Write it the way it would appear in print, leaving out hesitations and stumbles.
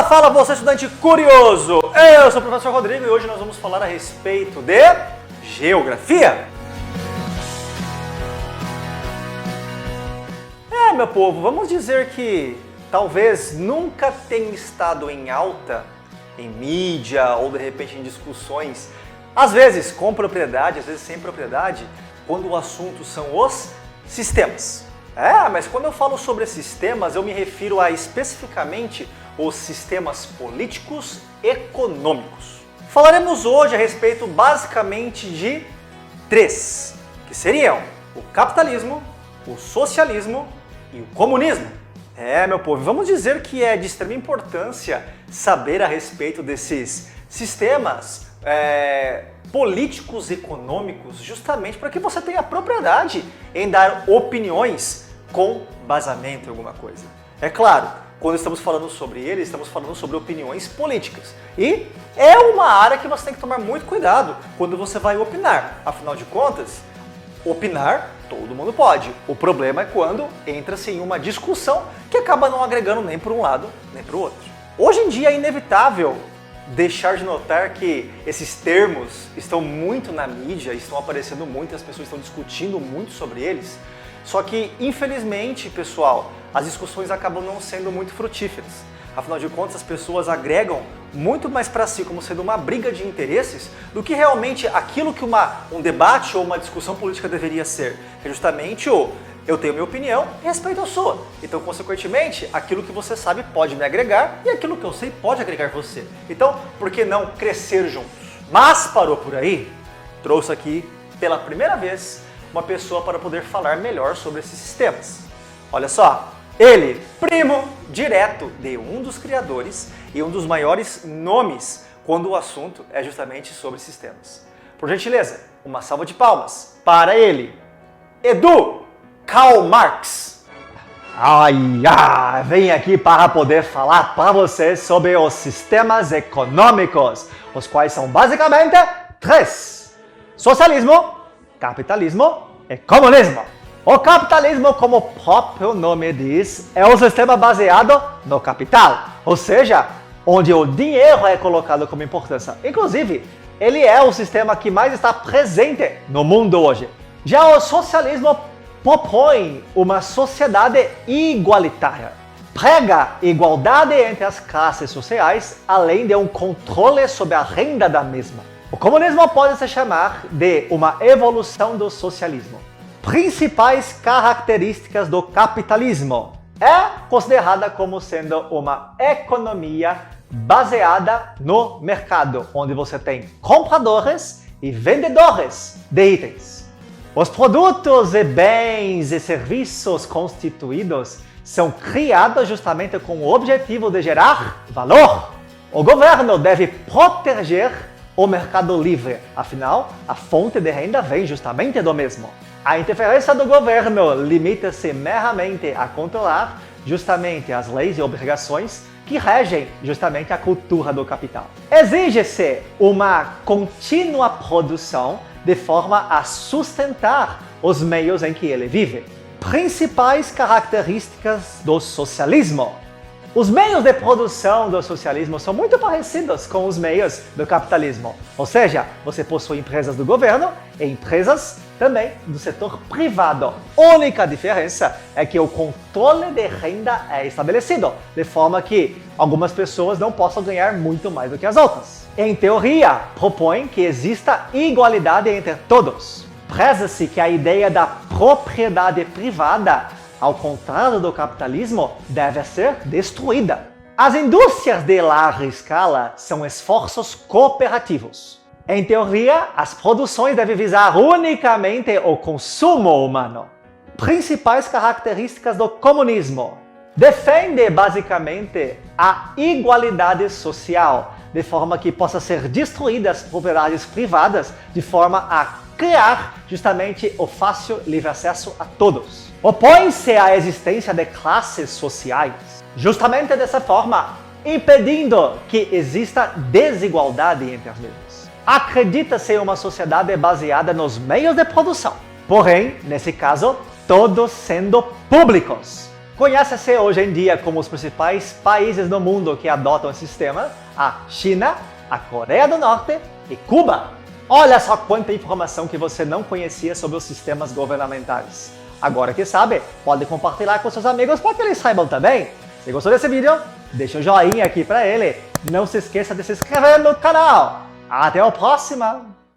Fala você estudante curioso! Eu sou o professor Rodrigo e hoje nós vamos falar a respeito de geografia. Meu povo, vamos dizer que talvez nunca tenha estado em alta, em mídia ou de repente em discussões, às vezes com propriedade, às vezes sem propriedade, quando o assunto são os sistemas. Mas quando eu falo sobre sistemas, eu me refiro a especificamente os sistemas políticos econômicos. Falaremos hoje a respeito basicamente de três, que seriam o capitalismo, o socialismo e o comunismo. Meu povo, vamos dizer que é de extrema importância saber a respeito desses sistemas políticos econômicos, justamente para que você tenha propriedade em dar opiniões com basamento em alguma coisa. É claro, quando estamos falando sobre ele, estamos falando sobre opiniões políticas. E é uma área que você tem que tomar muito cuidado quando você vai opinar. Afinal de contas, opinar todo mundo pode. O problema é quando entra-se em uma discussão que acaba não agregando nem para um lado nem para o outro. Hoje em dia é inevitável deixar de notar que esses termos estão muito na mídia, estão aparecendo muito, as pessoas estão discutindo muito sobre eles. Só que, infelizmente, pessoal, as discussões acabam não sendo muito frutíferas. Afinal de contas, as pessoas agregam muito mais para si como sendo uma briga de interesses do que realmente aquilo que um debate ou uma discussão política deveria ser. É justamente eu tenho minha opinião e respeito a sua. Então, consequentemente, aquilo que você sabe pode me agregar e aquilo que eu sei pode agregar você. Então, por que não crescer juntos? Mas parou por aí? Trouxe aqui, pela primeira vez, uma pessoa para poder falar melhor sobre esses sistemas. Olha só, ele, primo direto de um dos criadores e um dos maiores nomes quando o assunto é justamente sobre sistemas. Por gentileza, uma salva de palmas para ele, Karl Marx. Vem aqui para poder falar para vocês sobre os sistemas econômicos, os quais são basicamente três: socialismo, capitalismo e comunismo. O capitalismo, como o próprio nome diz, é um sistema baseado no capital, ou seja, onde o dinheiro é colocado como importância. Inclusive, ele é o sistema que mais está presente no mundo hoje. Já o socialismo propõe uma sociedade igualitária, prega igualdade entre as classes sociais, além de um controle sobre a renda da mesma. O comunismo pode se chamar de uma evolução do socialismo. Principais características do capitalismo: é considerada como sendo uma economia baseada no mercado, onde você tem compradores e vendedores de itens. Os produtos e bens e serviços constituídos são criados justamente com o objetivo de gerar valor. O governo deve proteger o mercado livre, afinal, a fonte de renda vem justamente do mesmo. A interferência do governo limita-se meramente a controlar justamente as leis e obrigações que regem justamente a cultura do capital. Exige-se uma contínua produção de forma a sustentar os meios em que ele vive. Principais características do socialismo: os meios de produção do socialismo são muito parecidos com os meios do capitalismo. Ou seja, você possui empresas do governo e empresas também do setor privado. A única diferença é que o controle de renda é estabelecido, de forma que algumas pessoas não possam ganhar muito mais do que as outras. Em teoria, propõe que exista igualdade entre todos. Preza-se que a ideia da propriedade privada, ao contrário do capitalismo, deve ser destruída. As indústrias de larga escala são esforços cooperativos. Em teoria, as produções devem visar unicamente o consumo humano. Principais características do comunismo: defende basicamente a igualdade social, de forma que possa ser destruídas as propriedades privadas, de forma a criar justamente o fácil livre acesso a todos. Opõe-se à existência de classes sociais, justamente dessa forma, impedindo que exista desigualdade entre as mesmas. Acredita-se em uma sociedade baseada nos meios de produção, porém, nesse caso, todos sendo públicos. Conhece-se hoje em dia como os principais países do mundo que adotam esse sistema: a China, a Coreia do Norte e Cuba. Olha só quanta informação que você não conhecia sobre os sistemas governamentais. Agora que sabe, pode compartilhar com seus amigos para que eles saibam também. Se gostou desse vídeo, deixa um joinha aqui para ele. Não se esqueça de se inscrever no canal. Até a próxima!